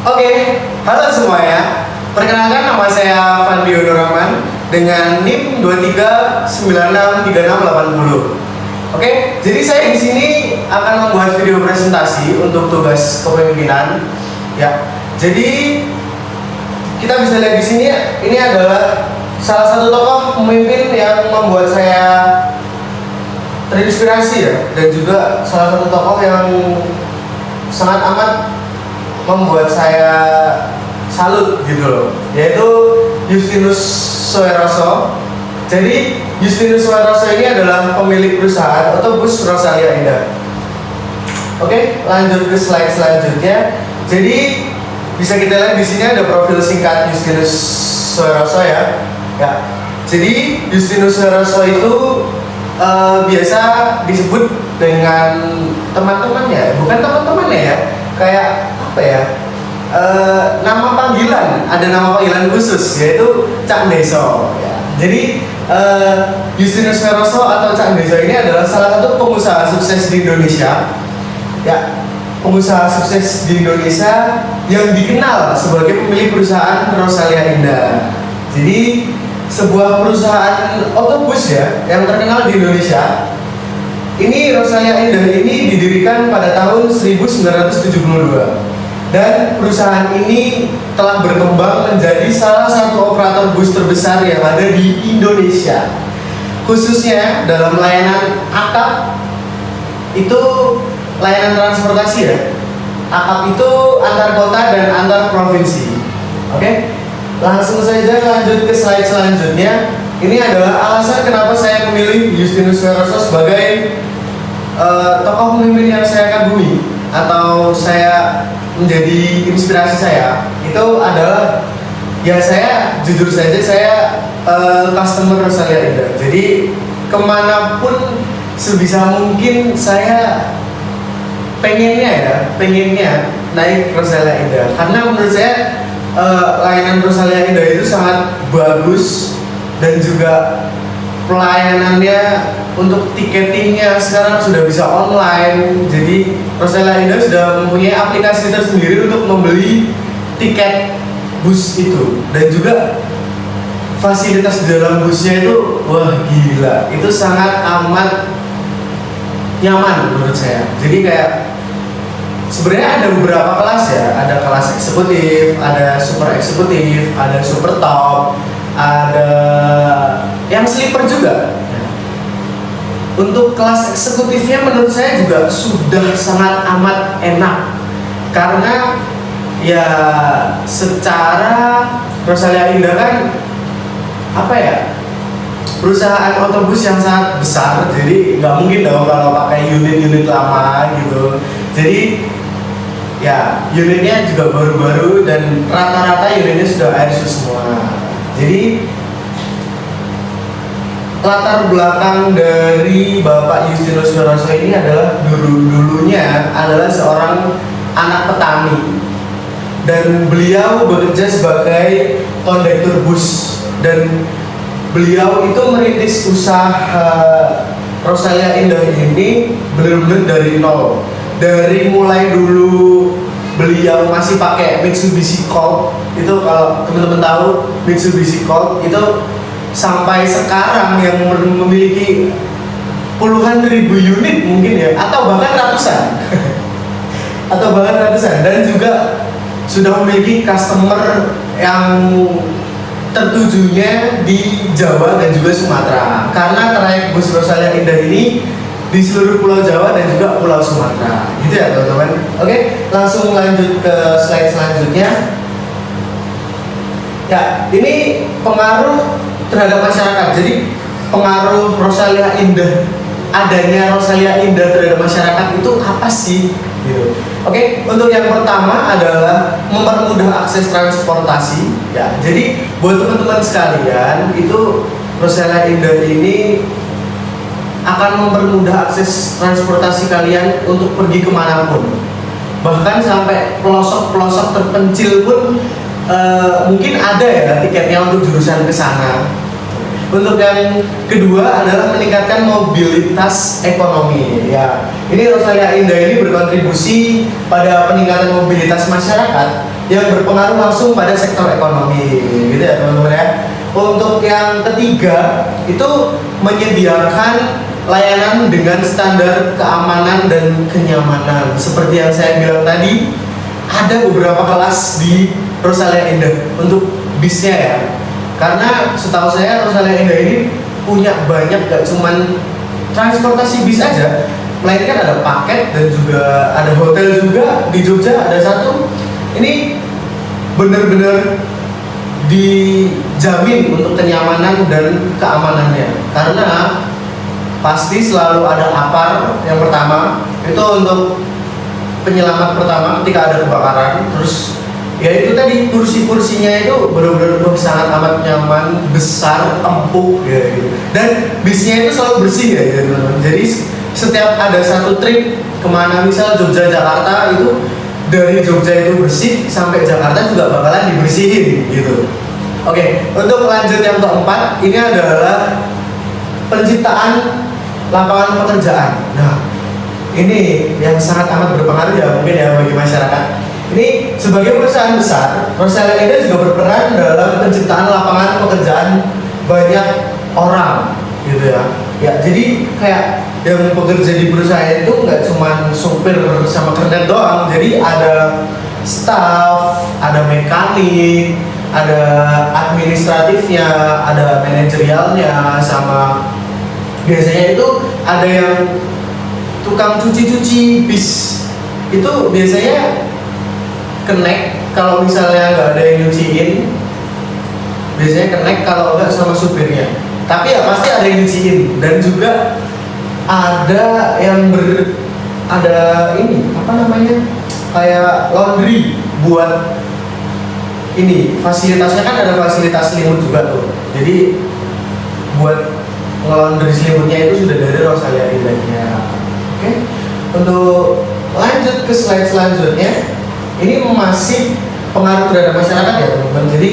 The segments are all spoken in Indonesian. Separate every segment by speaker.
Speaker 1: Oke, halo semuanya. Perkenalkan nama saya Fandi Rahman dengan NIM 23963680. Oke, jadi saya di sini akan membuat video presentasi untuk tugas kepemimpinan. Ya, jadi kita bisa lihat di sini ini adalah salah satu tokoh pemimpin yang membuat saya terinspirasi ya, dan juga salah satu tokoh yang sangat amat membuat saya salut gitu loh, yaitu Justinus Soeroso. Jadi Justinus Soeroso ini adalah pemilik perusahaan otobus Rosalia Indah. Oke, lanjut ke slide selanjutnya. Jadi bisa kita lihat di sini ada profil singkat Justinus Soeroso ya. Ya. Jadi Justinus Soeroso itu biasa disebut dengan teman-temannya, bukan teman-temannya ya, kayak apa ya, nama panggilan, ada nama panggilan khusus yaitu Cak Deso ya. Jadi Justinus Soeroso atau Cak Deso ini adalah salah satu pengusaha sukses di Indonesia ya, pengusaha sukses di Indonesia yang dikenal sebagai pemilik perusahaan Rosalia Indah. Jadi sebuah perusahaan otobus ya yang terkenal di Indonesia. Ini Rosalia Indah ini didirikan pada tahun 1972 dan perusahaan ini telah berkembang menjadi salah satu operator bus terbesar yang ada di Indonesia, khususnya dalam layanan akap, itu layanan transportasi ya. Akap itu antar kota dan antar provinsi. Oke? Langsung saja lanjut ke slide selanjutnya. Ini adalah alasan kenapa saya memilih Justinus Soeroso sebagai tokoh pemimpin yang saya kagumi atau saya menjadi inspirasi saya. Itu adalah ya, saya jujur saja saya customer Rosalia Indah. Jadi kemanapun sebisa mungkin saya pengennya naik Rosalia Indah, karena menurut saya layanan Rosalia Indah itu sangat bagus, dan juga pelayanannya untuk tiketingnya sekarang sudah bisa online. Jadi Rosalia Indah sudah mempunyai aplikasi tersendiri untuk membeli tiket bus itu, dan juga fasilitas di dalam busnya itu wah gila, itu sangat amat nyaman menurut saya. Jadi kayak sebenarnya ada beberapa kelas ya, ada kelas eksekutif, ada super eksekutif, ada super top, ada yang sleeper juga. Untuk kelas eksekutifnya menurut saya juga sudah sangat amat enak, karena ya secara Rosalia Indah kan apa ya, perusahaan otobus yang sangat besar, jadi nggak mungkin dong kalau pakai unit-unit lama gitu. Jadi ya unitnya juga baru-baru dan rata-rata unitnya sudah Airsus semua. Jadi latar belakang dari Bapak Justinus Soeroso ini adalah dulunya adalah seorang anak petani, dan beliau bekerja sebagai kondektur bus, dan beliau itu merintis usaha Rosalia Indah ini benar-benar dari nol. Dari mulai dulu beliau masih pakai Mitsubishi Colt, itu kalau teman-teman tahu Mitsubishi Colt itu, sampai sekarang yang memiliki puluhan ribu unit mungkin ya, atau bahkan ratusan dan juga sudah memiliki customer yang tertujunya di Jawa dan juga Sumatera, karena trayek bus Rosalia Indah ini di seluruh Pulau Jawa dan juga Pulau Sumatera, gitu ya teman-teman. Oke, langsung lanjut ke slide selanjutnya. Ya, ini pengaruh terhadap masyarakat. Jadi pengaruh Rosalia Indah, adanya Rosalia Indah terhadap masyarakat itu apa sih? Gitu. Oke, untuk yang pertama adalah mempermudah akses transportasi. Ya, jadi buat teman-teman sekalian itu Rosalia Indah ini akan mempermudah akses transportasi kalian untuk pergi kemanapun, bahkan sampai pelosok-pelosok terpencil pun mungkin ada ya tiketnya untuk jurusan ke sana. Untuk yang kedua adalah meningkatkan mobilitas ekonomi. Ya, ini Rosalia Indah ini berkontribusi pada peningkatan mobilitas masyarakat yang berpengaruh langsung pada sektor ekonomi, gitu ya teman-teman ya. Untuk yang ketiga itu menyediakan layanan dengan standar keamanan dan kenyamanan. Seperti yang saya bilang tadi, ada beberapa kelas di Rosalia Indah untuk bisnya ya. Karena setahu saya Rosalia Indah ini punya banyak, gak cuman transportasi bis aja, melainkan ada paket dan juga ada hotel juga di Jogja, ada satu. Ini benar-benar dijamin untuk kenyamanan dan keamanannya, karena pasti selalu ada APAR yang pertama, itu untuk penyelamat pertama ketika ada kebakaran. Terus ya itu tadi, kursi-kursinya itu benar-benar sangat amat nyaman, besar, empuk ya gitu. Dan bisnya itu selalu bersih ya gitu. Jadi setiap ada satu trip kemana, misal Jogja Jakarta, itu dari Jogja itu bersih sampai Jakarta juga bakalan dibersihin gitu. Oke, untuk lanjut yang keempat, ini adalah penciptaan lapangan pekerjaan. Nah, ini yang sangat amat berpengaruh ya mungkin ya bagi masyarakat. Ini sebagai perusahaan besar, Rosalia Indah juga berperan dalam penciptaan lapangan pekerjaan banyak orang, gitu ya. Ya, jadi kayak yang bekerja di perusahaan itu nggak cuma supir sama kernet doang. Jadi ada staff, ada mekanik, ada administratifnya, ada manajerialnya, sama biasanya itu ada yang tukang cuci-cuci bis. Itu biasanya connect kalau misalnya nggak ada yang nyuciin, biasanya connect kalau nggak sama supirnya. Tapi ya pasti ada yang nyuciin. Dan juga ada yang ada ini apa namanya, kayak laundry buat ini, fasilitasnya kan ada fasilitas selimut juga tuh. Jadi buat nge-laundry selimutnya itu sudah dari Rosalia Indahnya. Oke, untuk lanjut ke slide selanjutnya, ini masih pengaruh terhadap masyarakat ya teman-teman. Jadi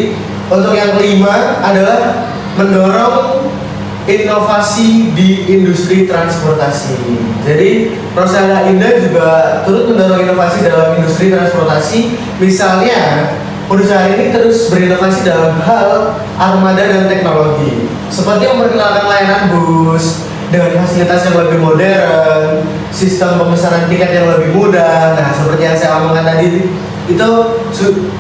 Speaker 1: untuk yang kelima adalah mendorong inovasi di industri transportasi. Jadi Rosalia Indah juga turut mendorong inovasi dalam industri transportasi. Misalnya perusahaan ini terus berinovasi dalam hal armada dan teknologi, seperti memperkenalkan layanan bus dengan fasilitas yang lebih modern, sistem pemesanan tiket yang lebih mudah. Nah, seperti yang saya omongkan tadi, itu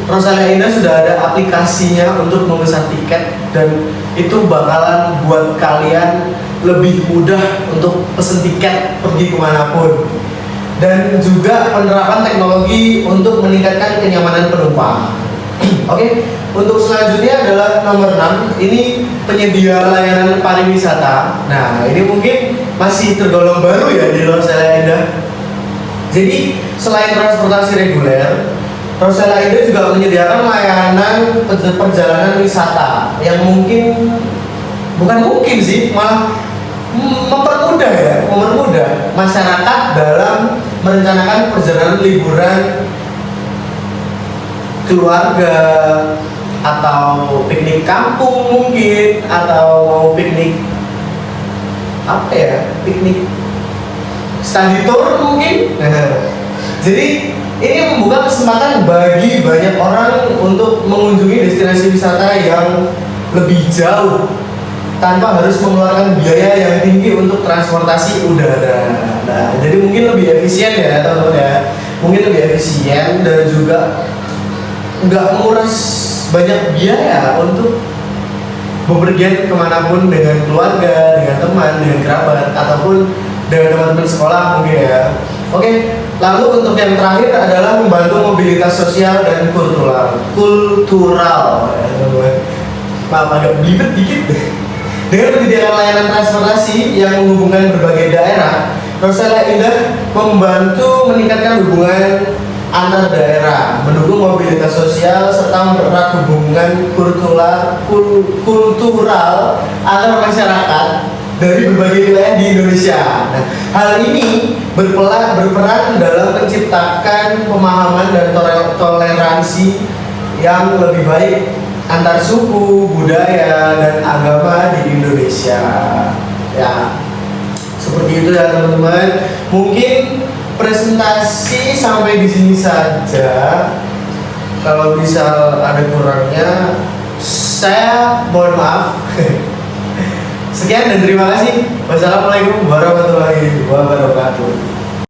Speaker 1: Rosalia Indah sudah ada aplikasinya untuk memesan tiket, dan itu bakalan buat kalian lebih mudah untuk pesen tiket pergi kemanapun. Dan juga penerapan teknologi untuk meningkatkan kenyamanan penumpang. Oke, untuk selanjutnya adalah nomor 6, ini penyedia layanan pariwisata. Nah, ini mungkin masih tergolong baru ya di Rosalia Indah. Jadi selain transportasi reguler, Rosalia Indah juga menyediakan layanan perjalanan wisata yang bukan mungkin sih, malah mempermudah masyarakat dalam merencanakan perjalanan liburan keluarga, atau piknik kampung mungkin, atau piknik piknik study tour mungkin. Jadi ini membuka kesempatan bagi banyak orang untuk mengunjungi destinasi wisata yang lebih jauh tanpa harus mengeluarkan biaya yang tinggi untuk transportasi udara. Nah, jadi mungkin lebih efisien ya teman-teman ya. Mungkin lebih efisien dan juga nggak menguras banyak biaya untuk bepergian kemanapun dengan keluarga, dengan teman, dengan kerabat, ataupun dengan teman-teman sekolah mungkin ya. Oke, lalu untuk yang terakhir adalah membantu mobilitas sosial dan kultural. Maaf, agak belibet dikit. Dengan menyediakan layanan transportasi yang menghubungkan berbagai daerah, Rosalia Indah membantu meningkatkan hubungan antar daerah, mendukung mobilitas sosial, serta mempererat hubungan kultural antar masyarakat dari berbagai wilayah di Indonesia. Nah, hal ini berperan dalam menciptakan pemahaman dan toleransi yang lebih baik antar suku, budaya, dan agama di Indonesia. Ya, seperti itu ya teman-teman. Mungkin presentasi sampai di sini saja. Kalau misal ada kurangnya, saya mohon maaf. Sekian dan terima kasih. Wassalamualaikum warahmatullahi wabarakatuh.